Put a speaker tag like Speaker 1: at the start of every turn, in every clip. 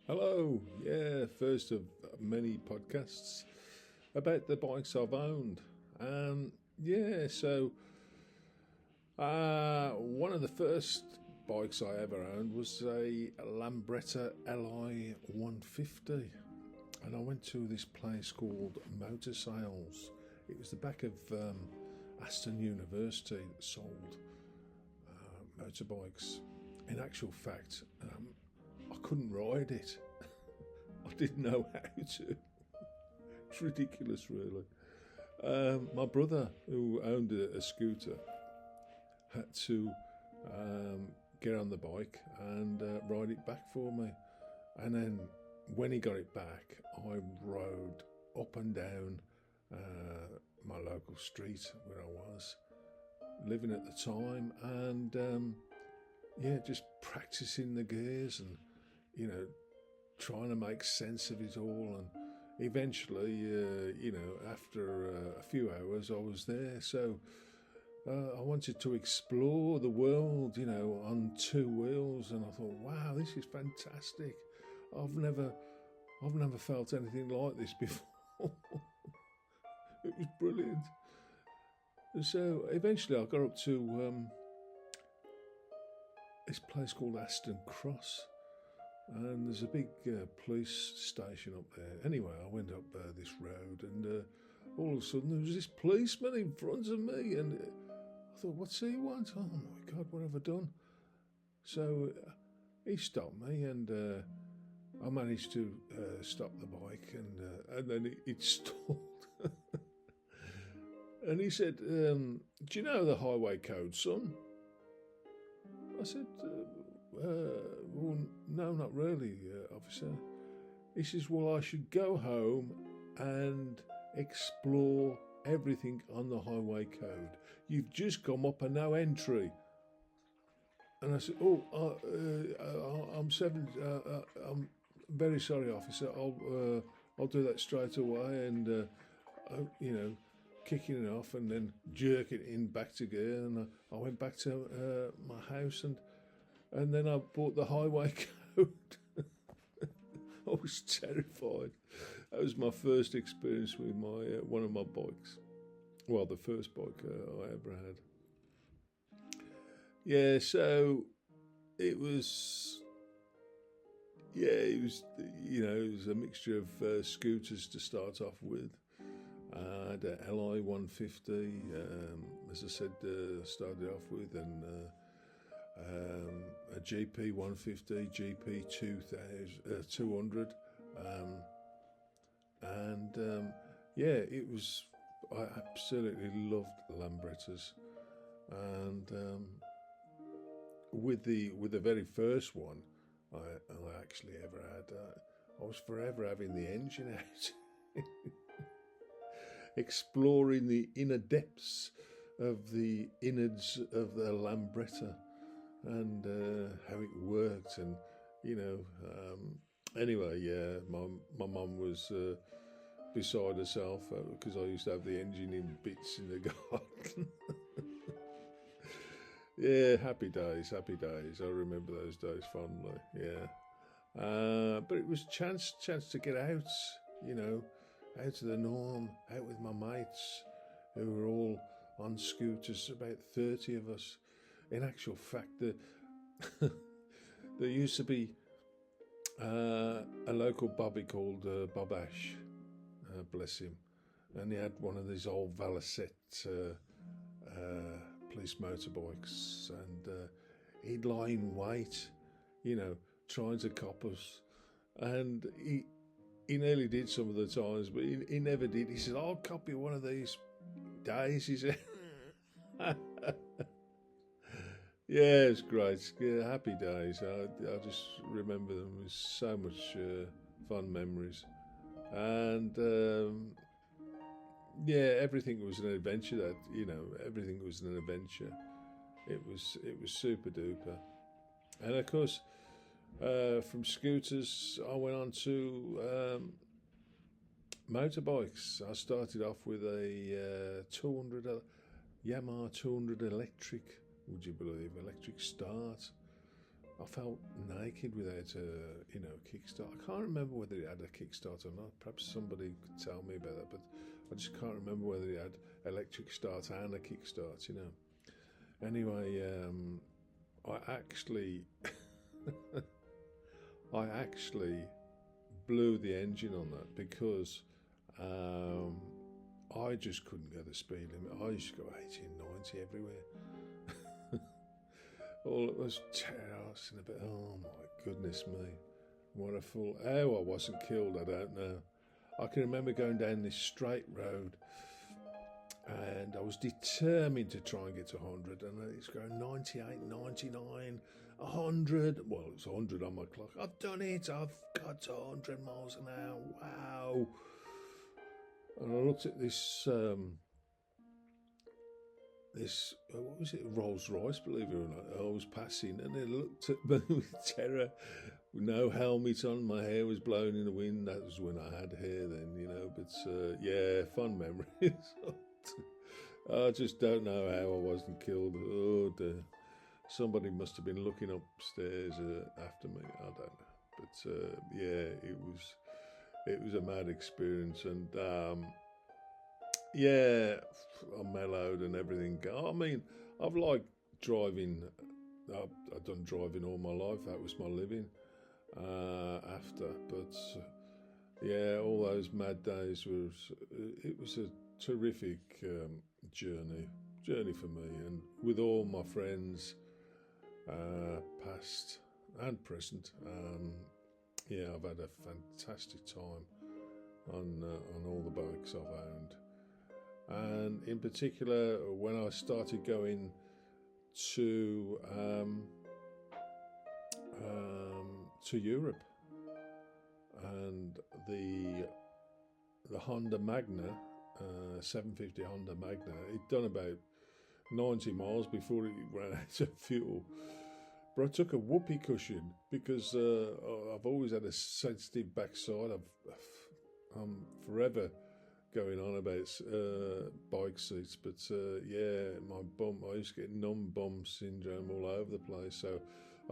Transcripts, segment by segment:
Speaker 1: Hello, yeah, first of many podcasts about the bikes I've owned. Yeah, so one of the first bikes I ever owned was a Lambretta Li 150, and I went to this place called Motor Sales. It was the back of Aston University that sold motorbikes. In actual fact, I couldn't ride it. I didn't know how to. It's ridiculous, really. My brother, who owned a scooter, had to get on the bike and ride it back for me. And then when he got it back, I rode up and down my local street where I was living at the time, and yeah, just practicing the gears and trying to make sense of it all. And eventually, after a few hours, I was there. So I wanted to explore the world, on two wheels, and I thought, wow, this is fantastic. I've never felt anything like this before. It was brilliant. So eventually, I got up to this place called Aston Cross, and there's a big police station up there. Anyway, I went up this road, and all of a sudden there was this policeman in front of me, and I thought, what's he want? Oh my God, what have I done? So he stopped me, and I managed to stop the bike, and then it stalled. And he said, do you know the highway code, son? I said, well, no, not really, officer. He says, well, I should go home and explore everything on the highway code. You've just come up a no entry. And I said, I'm very sorry, officer. I'll do that straight away. And kicking it off and then jerking it in back to gear. And I went back to my house, and then I bought the highway code. I was terrified. That was my first experience with my one of my bikes. Well, the first bike I ever had. Yeah, so it was. Yeah, it was. It was a mixture of scooters to start off with. I had a Li 150, as I said, started off with, and a GP 150, GP 200, it was. I absolutely loved Lambrettas, and with the very first one I actually ever had, I was forever having the engine out. Exploring the inner depths of the innards of the Lambretta, and how it worked, and anyway, yeah, my mum was beside herself because I used to have the engine in bits in the garden. Yeah, happy days. I remember those days fondly. Yeah, but it was chance to get out, out of the norm, out with my mates who were all on scooters, about 30 of us. In actual fact, there used to be a local bobby called Bob Ash, bless him, and he had one of these old Valicet police motorbikes, and he'd lie in wait, trying to cop us, and he nearly did some of the times, but he never did. He said, I'll copy one of these days, he said. Yeah, it's great. Yeah, happy days. I just remember them with so much fun memories. And everything was an adventure. Everything was an adventure. It was super duper. And of course, from scooters, I went on to motorbikes. I started off with a 200 Yamaha 200 electric. Would you believe, electric start? I felt naked without a kickstart. I can't remember whether it had a kickstart or not. Perhaps somebody could tell me about that, but I just can't remember whether it had electric start and a kickstart. Anyway, I actually, I actually blew the engine on that because I just couldn't go the speed limit. I used to go 80 and 90 everywhere. All it was chaos and a bit. Oh my goodness me! What a fool! How I wasn't killed, I don't know. I can remember going down this straight road, and I was determined to try and get to 100, and it's going 98, 99, 100. Well, it's 100 on my clock. I've done it. I've got to 100 miles an hour. Wow! And I looked at this. What was it, Rolls Royce, believe it or not. I was passing and they looked at me with terror, with no helmet on. My hair was blowing in the wind. That was when I had hair then, but yeah, fun memories. I just don't know how I wasn't killed. Oh dear. Somebody must have been looking upstairs after me. I don't know, but yeah, it was a mad experience. And yeah, I'm mellowed and everything. I mean, I've liked driving. I've done driving all my life. That was my living after. But yeah, all those mad days it was a terrific journey for me, and with all my friends, past and present. Yeah, I've had a fantastic time on all the bikes I've owned. And in particular, when I started going to Europe, and the Honda Magna, 750 Honda Magna, it'd done about 90 miles before it ran out of fuel. But I took a whoopee cushion because I've always had a sensitive backside. I'm forever going on about bike seats, but yeah, my bum, I used to get numb bum syndrome all over the place. So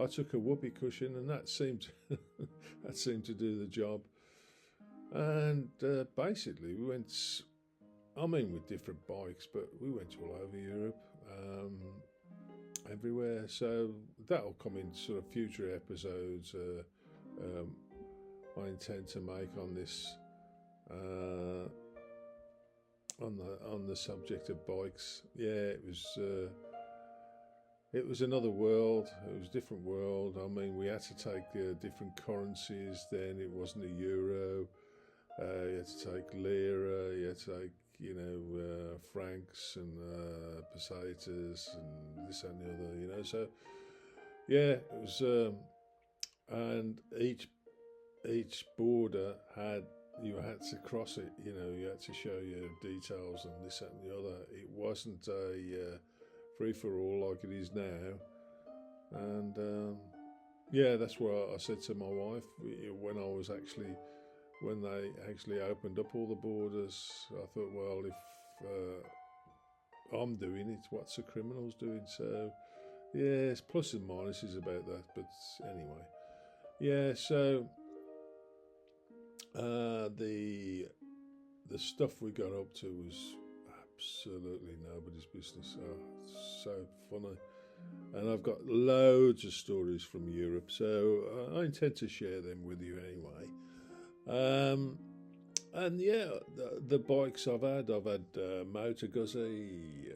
Speaker 1: I took a whoopee cushion, and that seemed to do the job. And basically, we went. I mean, with different bikes, but we went all over Europe, everywhere. So that'll come in sort of future episodes. I intend to make on this. On the subject of bikes, yeah, it was another world. It was a different world. I mean, we had to take different currencies then. It wasn't a euro. You had to take lira. You had to take francs and pesetas and this and the other. So yeah, it was. And each border had. You had to cross it, you had to show your details and this and the other. It wasn't a free-for-all like it is now. And yeah, that's what I said to my wife when they actually opened up all the borders. I thought, well, if I'm doing it, what's the criminals doing? So yeah, it's plus and minuses about that. But anyway, yeah, so the stuff we got up to was absolutely nobody's business. Oh, so funny. And I've got loads of stories from Europe, so I intend to share them with you anyway. And yeah, the bikes I've had Moto Guzzi,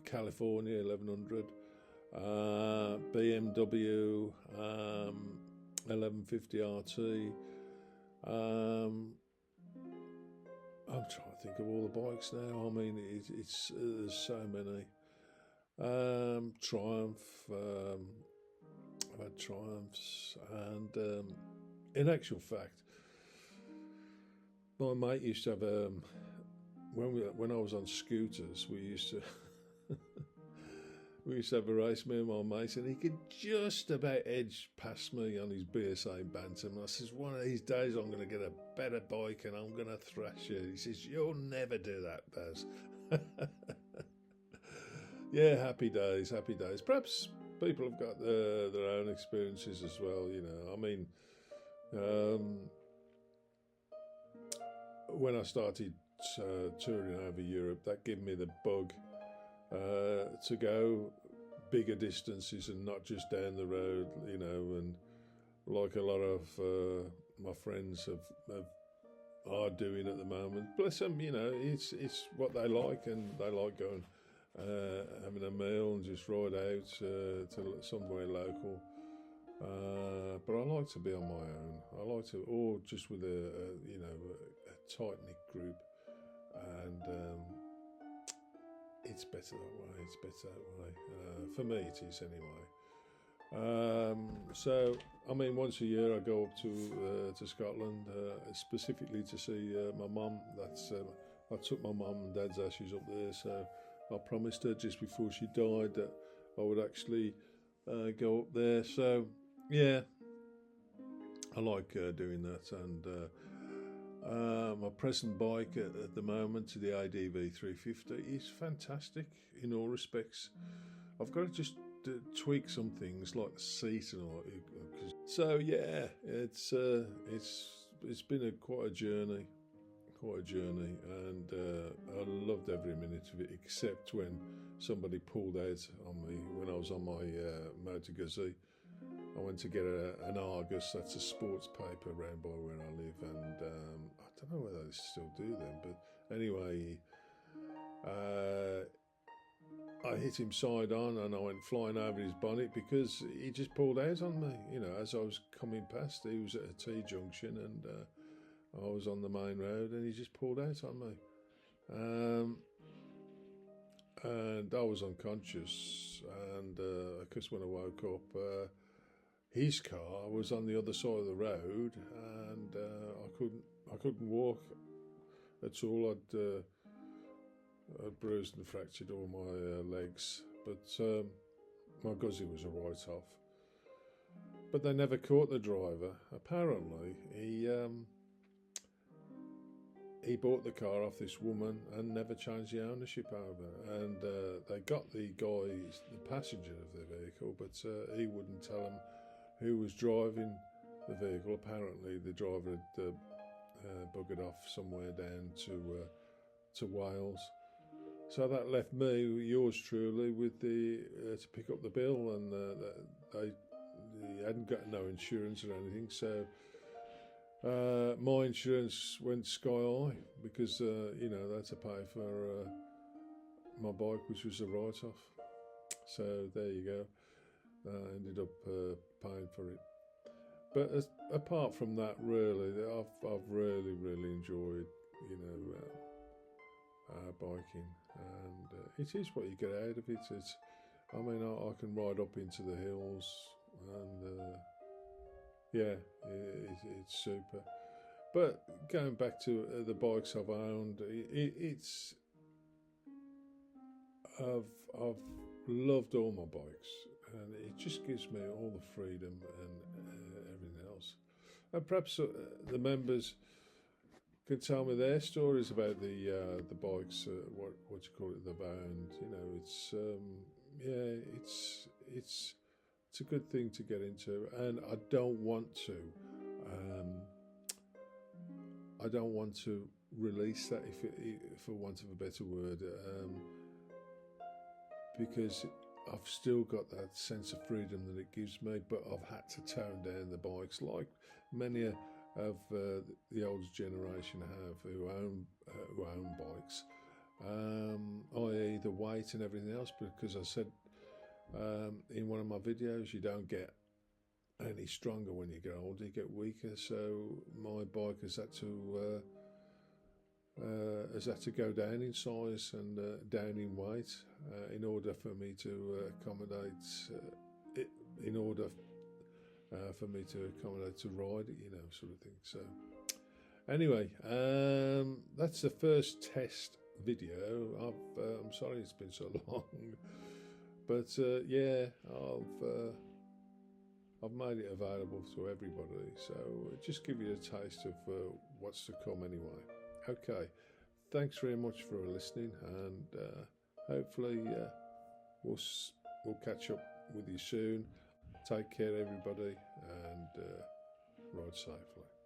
Speaker 1: California 1100, BMW 1150 RT. I'm trying to think of all the bikes now. I mean, it's there's so many. Triumph. I've had Triumphs, and in actual fact, my mate used to have when I was on scooters, we used to have a race, me and my mate, and he could just about edge past me on his BSA Bantam. And I says, one of these days I'm going to get a better bike and I'm going to thrash you. He says, you'll never do that, Baz. Yeah, happy days. Perhaps people have got their own experiences as well. You know, I mean, when I started touring over Europe, that gave me the bug to go bigger distances and not just down the road, you know, and like a lot of my friends are doing at the moment. Bless them, you know, it's what they like, and they like going having a meal and just ride out to somewhere local. But I like to be on my own. I like to, or just with a tight knit group, and it's better that way. It's better that way. For me, it is anyway. So, I mean, once a year I go up to Scotland, specifically to see my mum. I took my mum and dad's ashes up there, so I promised her just before she died that I would actually go up there. So, yeah, I like doing that. And my present bike at the moment, the ADV 350, is fantastic in all respects. I've got to just tweak some things like the seat and all. So yeah, it's been quite a journey, and I loved every minute of it, except when somebody pulled out on me when I was on my Motor Guzzi. I went to get an Argus, that's a sports paper around by where I live, and I don't know whether they still do them, but anyway, I hit him side on and I went flying over his bonnet because he just pulled out on me. You know, as I was coming past, he was at a T-junction and I was on the main road and he just pulled out on me. And I was unconscious, and because when I woke up, his car was on the other side of the road, and I couldn't walk at all. I'd bruised and fractured all my legs, but my Guzzi was a write-off. But they never caught the driver. Apparently, he bought the car off this woman and never changed the ownership over. And they got the passenger of the vehicle, but he wouldn't tell them who was driving the vehicle. Apparently, the driver had buggered off somewhere down to Wales. So that left me, yours truly, with to pick up the bill, and he hadn't got no insurance or anything. So my insurance went sky high because they had to pay for my bike, which was a write-off. So there you go. I ended up paying for it. But apart from that, really, I've really, really enjoyed, biking, and it is what you get out of it. I can ride up into the hills, and it's super. But going back to the bikes I've owned, I've loved all my bikes, and it just gives me all the freedom and everything else. And perhaps the members can tell me their stories about the bikes. What you call it, the bound. It's a good thing to get into, and I don't want to release that, if for want of a better word, because I've still got that sense of freedom that it gives me, but I've had to tone down the bikes, like many of the older generation have who own bikes, i.e. the weight and everything else, because I said in one of my videos, you don't get any stronger when you get older, you get weaker. So my bike has had to go down in size and down in weight in order for me to accommodate to ride it, sort of thing. So anyway, that's the first test video. I'm sorry it's been so long, but I've made it available to everybody, so just give you a taste of what's to come anyway. Okay, thanks very much for listening, and hopefully we'll catch up with you soon. Take care, everybody, and ride safely.